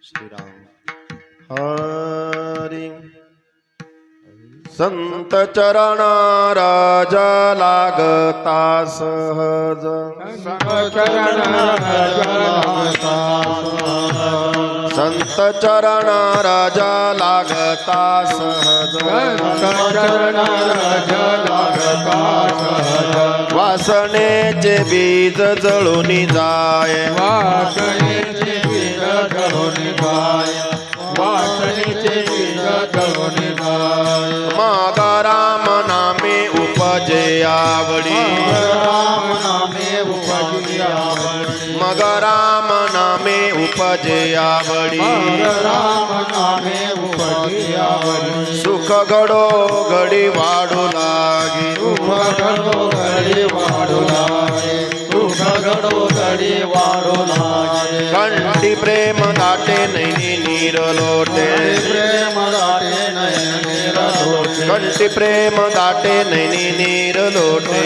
श्रीराम हरी संत चरणा राजा लागता सहज संत चरणा राजा लागता सहज वासनेचे बीज जळून जाय मग राम नामे उपजे आवडी मग राम नामे उपजे आवडी सुख घडो घडी वाढू लागे कंठी प्रेम दाटे नैनी नीर लोटे कंठी प्रेम दाटे नैनी नीर लोटे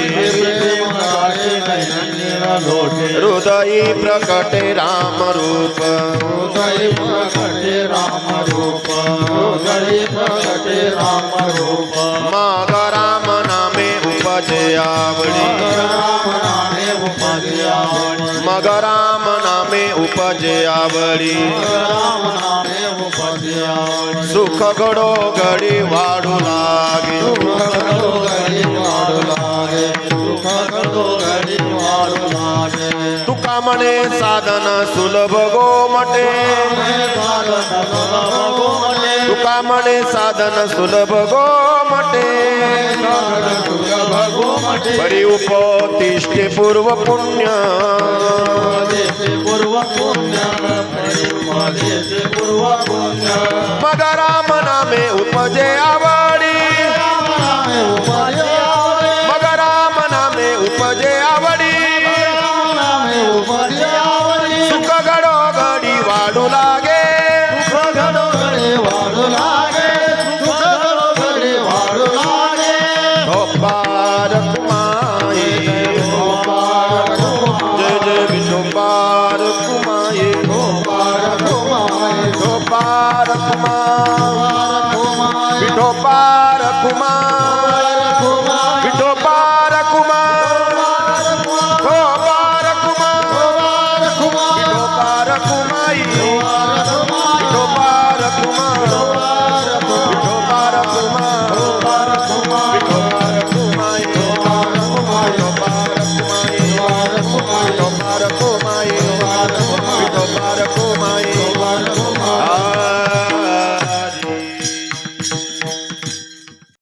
हृदयी प्रकटे राम रूप मग राम नामे उपजे आवडी मग राम नामे उपजे आवडी सुख घडो घडी वाढू लागे तुका म्हणे साधन सुलभ गोमटे तुका म्हणे साधन सुलभ गोमटे परी उपतिष्ठे पूर्व पुण्य मग राम नामे उपजे आवडी मग राम नामे उपजे आवडी सुख घडो घडी वाढू लागे बारक माये जय जय विष्णु बारक माये बारक विठो बारक विठो बारक हो बारक विठो बारक माई विठो बारक विठो बारक विठो बारक